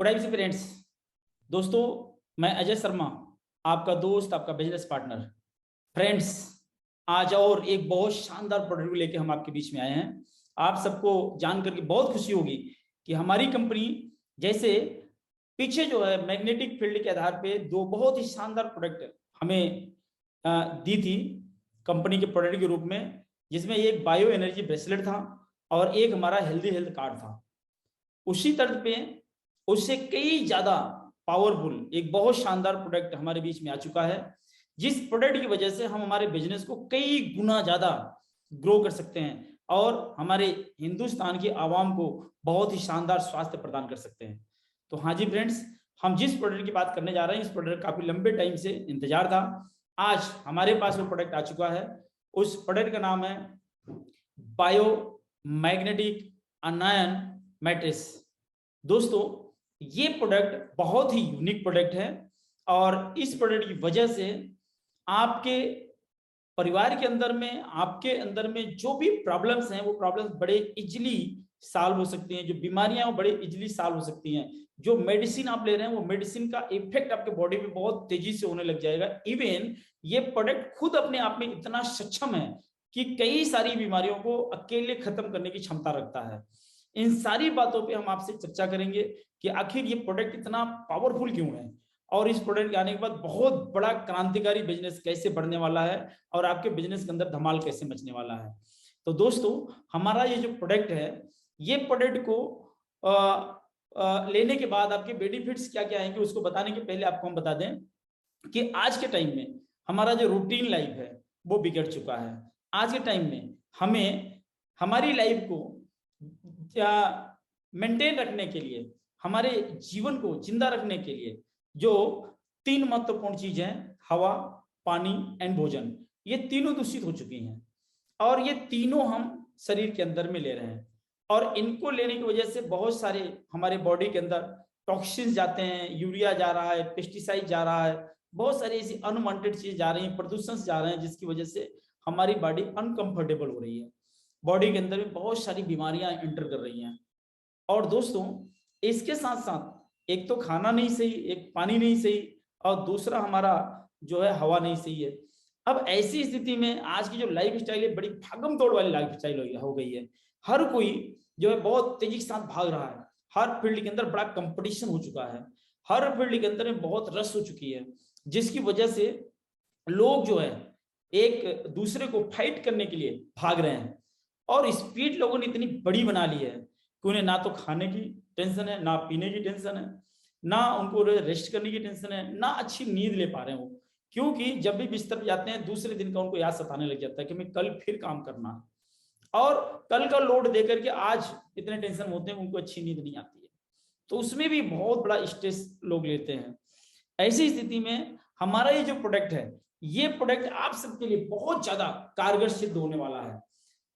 Good evening friends. दोस्तों, मैं अजय शर्मा, आपका दोस्त, आपका बिजनेस पार्टनर। फ्रेंड्स, आज और एक बहुत शानदार प्रोडक्ट लेके हम आपके बीच में आए हैं। आप सबको जान करके बहुत खुशी होगी कि हमारी कंपनी जैसे पीछे जो है मैग्नेटिक फील्ड के आधार पे दो बहुत ही शानदार प्रोडक्ट हमें दी थी कंपनी के प्रोडक्ट के रूप में, जिसमें एक बायो एनर्जी ब्रेसलेट था और एक हमारा हेल्दी हेल्थ कार्ड था। उसी तर्ज पे उससे कई ज्यादा पावरफुल एक बहुत शानदार प्रोडक्ट हमारे बीच में आ चुका है, जिस प्रोडक्ट की वजह से हम हमारे बिजनेस को कई गुना ज्यादा ग्रो कर सकते हैं और हमारे हिंदुस्तान की आवाम को बहुत ही शानदार स्वास्थ्य प्रदान कर सकते हैं। तो हाँ जी फ्रेंड्स, हम जिस प्रोडक्ट की बात करने जा रहे हैं, इस प्रोडक्ट काफी लंबे टाइम से इंतजार था। आज हमारे पास वो प्रोडक्ट आ चुका है। उस प्रोडक्ट का नाम है बायो मैग्नेटिक अनायन मैट्रिक्स। दोस्तों, ये प्रोडक्ट बहुत ही यूनिक प्रोडक्ट है और इस प्रोडक्ट की वजह से आपके परिवार के अंदर में, आपके अंदर में जो भी प्रॉब्लम्स हैं, वो प्रॉब्लम्स बड़े इजीली सॉल्व हो सकती हैं। जो बीमारियां वो बड़े इजीली सॉल्व हो सकती हैं। जो मेडिसिन आप ले रहे हैं, वो मेडिसिन का इफेक्ट आपके बॉडी पे बहुत तेजी से होने लग जाएगा। इवन ये प्रोडक्ट खुद अपने आप में इतना सक्षम है कि कई सारी बीमारियों को अकेले खत्म करने की क्षमता रखता है। इन सारी बातों पे हम आपसे चर्चा करेंगे कि आखिर ये प्रोडक्ट इतना पावरफुल क्यों है और इस प्रोडक्ट के आने के बाद बहुत बड़ा क्रांतिकारी बिजनेस कैसे बढ़ने वाला है और आपके बिजनेस के अंदर धमाल कैसे मचने वाला है। तो दोस्तों, हमारा ये जो प्रोडक्ट है, ये प्रोडक्ट को लेने के बाद आपके बेनिफिट्स क्या क्या आएंगे, उसको बताने के पहले आपको हम बता दें कि आज के टाइम में हमारा जो रूटीन लाइफ है वो बिगड़ चुका है। आज के टाइम में हमें हमारी लाइफ को मेंटेन रखने के लिए, हमारे जीवन को जिंदा रखने के लिए जो तीन महत्वपूर्ण चीजें हैं, हवा, पानी एंड भोजन, ये तीनों दूषित हो चुकी हैं और ये तीनों हम शरीर के अंदर में ले रहे हैं और इनको लेने की वजह से बहुत सारे हमारे बॉडी के अंदर टॉक्सिन्स जाते हैं, यूरिया जा रहा है, पेस्टिसाइड जा रहा है, बहुत सारी ऐसी अनवांटेड चीजें जा रही हैं, प्रदूषण जा रहे हैं, जिसकी वजह से हमारी बॉडी अनकंफर्टेबल हो रही है। बॉडी के अंदर भी बहुत सारी बीमारियां एंटर कर रही हैं। और दोस्तों, इसके साथ साथ एक तो खाना नहीं सही, एक पानी नहीं सही और दूसरा हमारा जो है हवा नहीं सही है। अब ऐसी स्थिति में आज की जो लाइफ स्टाइल है, बड़ी भागम दौड़ वाली लाइफ स्टाइल हो गई है। हर कोई जो है बहुत तेजी के साथ भाग रहा है। हर फील्ड के अंदर बड़ा कंपटीशन हो चुका है। हर फील्ड के अंदर में बहुत रस हो चुकी है, जिसकी वजह से लोग जो है एक दूसरे को फाइट करने के लिए भाग रहे हैं और स्पीड लोगों ने इतनी बड़ी बना ली है कि उन्हें ना तो खाने की टेंशन है, ना पीने की टेंशन है, ना उनको रेस्ट करने की टेंशन है, ना अच्छी नींद ले पा रहे हो। क्योंकि जब भी बिस्तर पर जाते हैं, दूसरे दिन का उनको याद सताने लग जाता है कि मैं कल फिर काम करना है और कल का लोड देकर के आज इतने टेंशन होते हैं, उनको अच्छी नींद नहीं आती है। तो उसमें भी बहुत बड़ा स्ट्रेस लोग लेते हैं। ऐसी स्थिति में हमारा ये जो प्रोडक्ट है, ये प्रोडक्ट आप सबके लिए बहुत ज्यादा कारगर सिद्ध होने वाला है।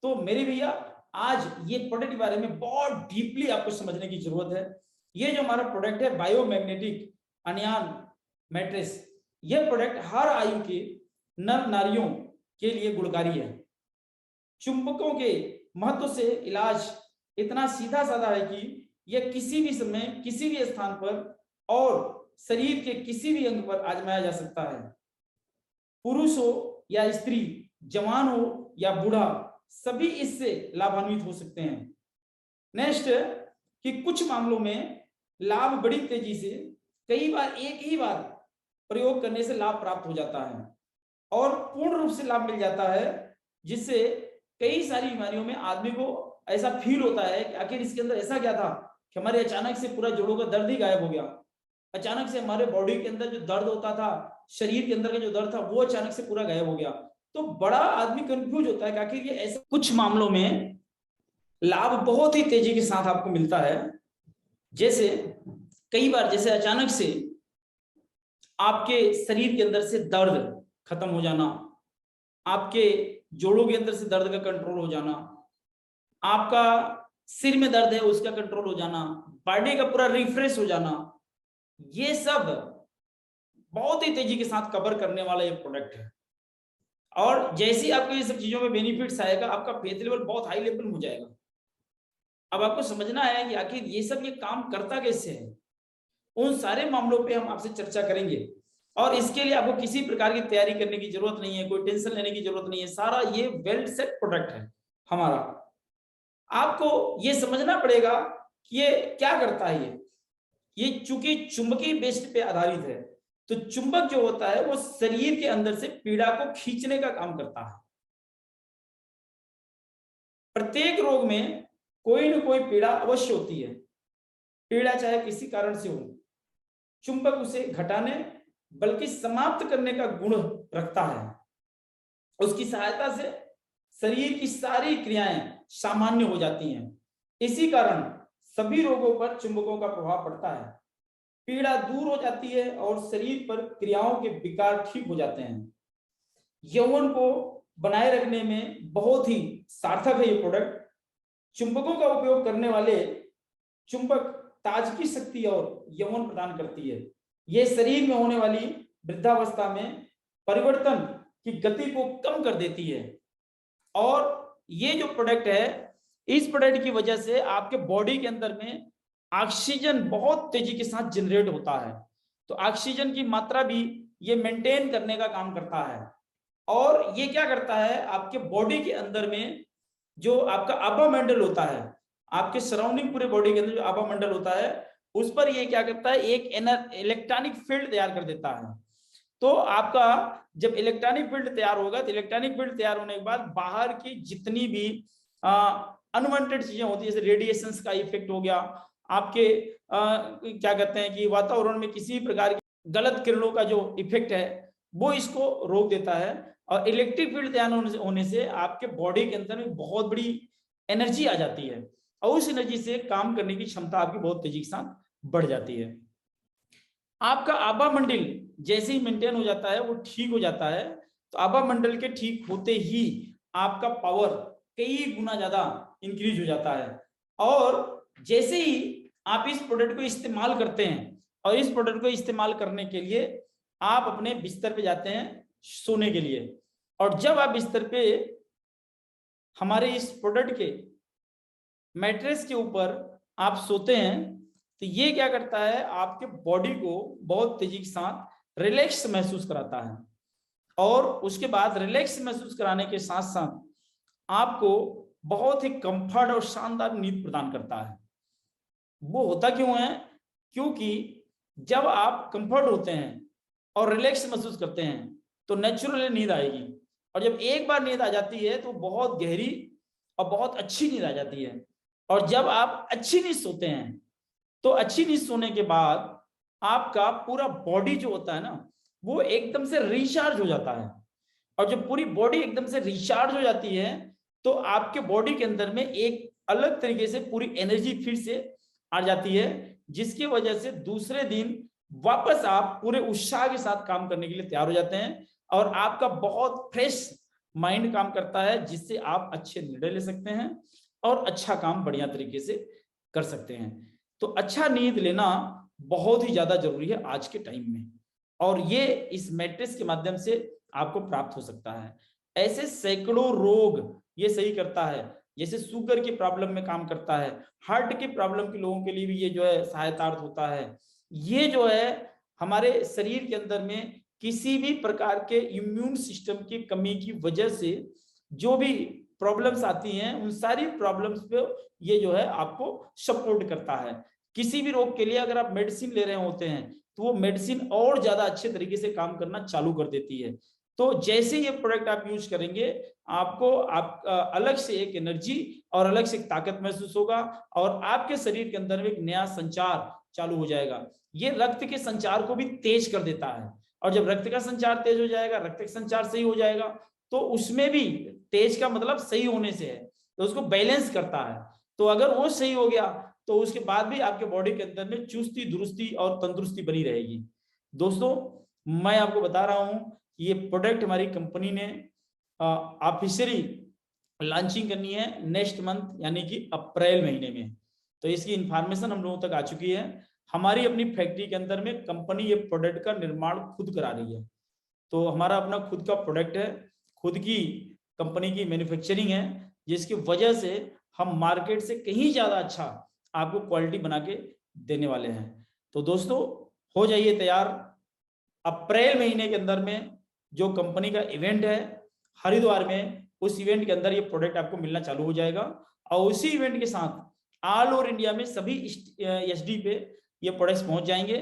तो मेरे भैया, आज ये प्रोडक्ट के बारे में बहुत डीपली आपको समझने की जरूरत है। ये जो हमारा प्रोडक्ट है बायोमैग्नेटिक अनायन मैट्रिक्स, यह प्रोडक्ट हर आयु के नर नारियों के लिए गुणकारी है। चुंबकों के महत्व से इलाज इतना सीधा साधा है कि यह किसी भी समय, किसी भी स्थान पर और शरीर के किसी भी अंग पर आजमाया जा सकता है। पुरुष हो या स्त्री, जवान हो या बूढ़ा, सभी इससे लाभान्वित हो सकते हैं। नेक्स्ट, कि कुछ मामलों में लाभ बड़ी तेजी से, कई बार एक ही बार प्रयोग करने से लाभ प्राप्त हो जाता है और पूर्ण रूप से लाभ मिल जाता है, जिससे कई सारी बीमारियों में आदमी को ऐसा फील होता है कि आखिर इसके अंदर ऐसा क्या था कि हमारे अचानक से पूरा जोड़ों का दर्द ही गायब हो गया। अचानक से हमारे बॉडी के अंदर जो दर्द होता था, शरीर के अंदर का जो दर्द था, वो अचानक से पूरा गायब हो गया। तो बड़ा आदमी कंफ्यूज होता है कि आखिर ये ऐसा। कुछ मामलों में लाभ बहुत ही तेजी के साथ आपको मिलता है। जैसे कई बार, जैसे अचानक से आपके शरीर के अंदर से दर्द खत्म हो जाना, आपके जोड़ों के अंदर से दर्द का कंट्रोल हो जाना, आपका सिर में दर्द है उसका कंट्रोल हो जाना, बॉडी का पूरा रिफ्रेश हो जाना, ये सब बहुत ही तेजी के साथ कवर करने वाला ये प्रोडक्ट है। और जैसे ही आपको ये सब चीजों में बेनिफिट्स आएगा, आपका फेथ लेवल बहुत हाई लेवल हो जाएगा। अब आपको समझना है कि आखिर ये सब ये काम करता कैसे है। उन सारे मामलों पे हम आपसे चर्चा करेंगे। और इसके लिए आपको किसी प्रकार की तैयारी करने की जरूरत नहीं है, कोई टेंशन लेने की जरूरत नहीं है, सारा ये वेल सेट प्रोडक्ट है हमारा। आपको ये समझना पड़ेगा कि ये क्या करता है। ये चूंकि चुंबकीय बेस्ड पे आधारित है, तो चुंबक जो होता है वो शरीर के अंदर से पीड़ा को खींचने का काम करता है। प्रत्येक रोग में कोई ना कोई पीड़ा अवश्य होती है, पीड़ा चाहे किसी कारण से हो, चुंबक उसे घटाने बल्कि समाप्त करने का गुण रखता है। उसकी सहायता से शरीर की सारी क्रियाएं सामान्य हो जाती हैं। इसी कारण सभी रोगों पर चुंबकों का प्रभाव पड़ता है, पीड़ा दूर हो जाती है और शरीर पर क्रियाओं के विकार ठीक हो जाते हैं। यौवन को बनाए रखने में बहुत ही सार्थक है ये प्रोडक्ट। चुंबकों का उपयोग करने वाले चुंबक ताजगी, शक्ति और यौवन प्रदान करती है। ये शरीर में होने वाली वृद्धावस्था में परिवर्तन की गति को कम कर देती है। और ये जो प्रोडक्ट है, इस प्रोडक्ट की वजह से आपके बॉडी के अंदर में ऑक्सीजन बहुत तेजी के साथ जनरेट होता है। तो ऑक्सीजन की मात्रा भी ये मेंटेन करने का काम करता है। और ये क्या करता है, आपके बॉडी के अंदर में जो आपका आभा मंडल होता है, आपके सराउंडिंग पूरे बॉडी के अंदर जो आभा मंडल होता है, उस पर ये क्या करता है, एक इलेक्ट्रॉनिक फील्ड तैयार कर देता है। तो आपका जब इलेक्ट्रॉनिक फील्ड तैयार होगा, तो इलेक्ट्रॉनिक फील्ड तैयार होने के बाद बाहर की जितनी भी अनवांटेड चीजें होती है, जैसे रेडिएशंस का इफेक्ट हो गया, आपके क्या कहते हैं कि वातावरण में किसी प्रकार की गलत किरणों का जो इफेक्ट है वो इसको रोक देता है। और इलेक्ट्रिक फील्ड तैयार होने से आपके बॉडी के अंदर में बहुत बड़ी एनर्जी आ जाती है, और उस एनर्जी से काम करने की क्षमता आपकी बहुत तेजी के साथ बढ़ जाती है। आपका आभा मंडल जैसे ही मेंटेन हो जाता है, वो ठीक हो जाता है। तो आभा मंडल के ठीक होते ही आपका पावर कई गुना ज्यादा इंक्रीज हो जाता है। और जैसे ही आप इस प्रोडक्ट को इस्तेमाल करते हैं, और इस प्रोडक्ट को इस्तेमाल करने के लिए आप अपने बिस्तर पे जाते हैं सोने के लिए, और जब आप बिस्तर पे हमारे इस प्रोडक्ट के मैट्रेस के ऊपर आप सोते हैं, तो ये क्या करता है, आपके बॉडी को बहुत तेजी के साथ रिलैक्स महसूस कराता है। और उसके बाद रिलैक्स महसूस कराने के साथ साथ आपको बहुत ही कंफर्ट और शानदार नींद प्रदान करता है। वो होता क्यों है, क्योंकि जब आप कंफर्ट होते हैं और रिलैक्स महसूस करते हैं तो नेचुरली नींद आएगी। और जब एक बार नींद आ जाती है तो बहुत गहरी और बहुत अच्छी नींद आ जाती है। और जब आप अच्छी नींद सोते हैं, तो अच्छी नींद सोने के बाद आपका पूरा बॉडी जो होता है ना, वो एकदम से रिचार्ज हो जाता है। और जब पूरी बॉडी एकदम से रिचार्ज हो जाती है, तो आपके बॉडी के अंदर में एक अलग तरीके से पूरी एनर्जी फिर से आ जाती है, जिसकी वजह से दूसरे दिन वापस आप पूरे उत्साह के साथ काम करने के लिए तैयार हो जाते हैं। और आपका बहुत फ्रेश माइंड काम करता है, जिससे आप अच्छे निर्णय ले सकते हैं और अच्छा काम बढ़िया तरीके से कर सकते हैं। तो अच्छा नींद लेना बहुत ही ज्यादा जरूरी है आज के टाइम में, और ये इस मैट्रेस के माध्यम से आपको प्राप्त हो सकता है। ऐसे सैकड़ों रोग ये सही करता है, जैसे शुगर की प्रॉब्लम में काम करता है, हार्ट की प्रॉब्लम के लोगों के लिए भी ये जो है सहायतार्थ होता है। ये जो है हमारे शरीर के अंदर में किसी भी प्रकार के इम्यून सिस्टम की कमी की वजह से जो भी प्रॉब्लम्स आती हैं, उन सारी प्रॉब्लम्स पे ये जो है आपको सपोर्ट करता है। किसी भी रोग के लिए अगर आप मेडिसिन ले रहे होते हैं, तो वो मेडिसिन और ज्यादा अच्छे तरीके से काम करना चालू कर देती है। तो जैसे ये प्रोडक्ट आप यूज करेंगे, आपको आप अलग से एक एनर्जी और अलग से एक ताकत महसूस होगा, और आपके शरीर के अंदर में एक नया संचार चालू हो जाएगा। ये रक्त के संचार को भी तेज कर देता है, और जब रक्त का संचार तेज हो जाएगा, रक्त का संचार सही हो जाएगा, तो उसमें भी तेज का मतलब सही होने से है, तो उसको बैलेंस करता है। तो अगर वो सही हो गया, तो उसके बाद भी आपके बॉडी के अंदर में चुस्ती दुरुस्ती और तंदुरुस्ती बनी रहेगी। दोस्तों, मैं आपको बता रहा हूं, ये प्रोडक्ट हमारी कंपनी ने ऑफिशियली लॉन्चिंग करनी है नेक्स्ट मंथ, यानी कि अप्रैल महीने में। तो इसकी इंफॉर्मेशन हम लोगों तक आ चुकी है। हमारी अपनी फैक्ट्री के अंदर में कंपनी ये प्रोडक्ट का निर्माण खुद करा रही है। तो हमारा अपना खुद का प्रोडक्ट है, खुद की कंपनी की मैन्युफैक्चरिंग है, जिसकी वजह से हम मार्केट से कहीं ज्यादा अच्छा आपको क्वालिटी बना के देने वाले हैं। तो दोस्तों हो जाइए तैयार, अप्रैल महीने के अंदर में जो कंपनी का इवेंट है हरिद्वार में, उस इवेंट के अंदर ये प्रोडक्ट आपको मिलना चालू हो जाएगा। और उसी इवेंट के साथ ऑल ओवर इंडिया में सभी एसडी पे ये प्रोडक्ट्स पहुंच जाएंगे,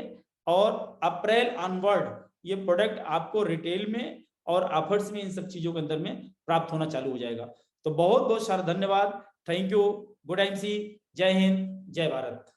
और अप्रैल ऑनवर्ड ये प्रोडक्ट आपको रिटेल में और ऑफर्स में इन सब चीजों के अंदर में प्राप्त होना चालू हो जाएगा। तो बहुत बहुत सारा धन्यवाद, थैंक यू, गुड एमसी, जय हिंद, जय भारत।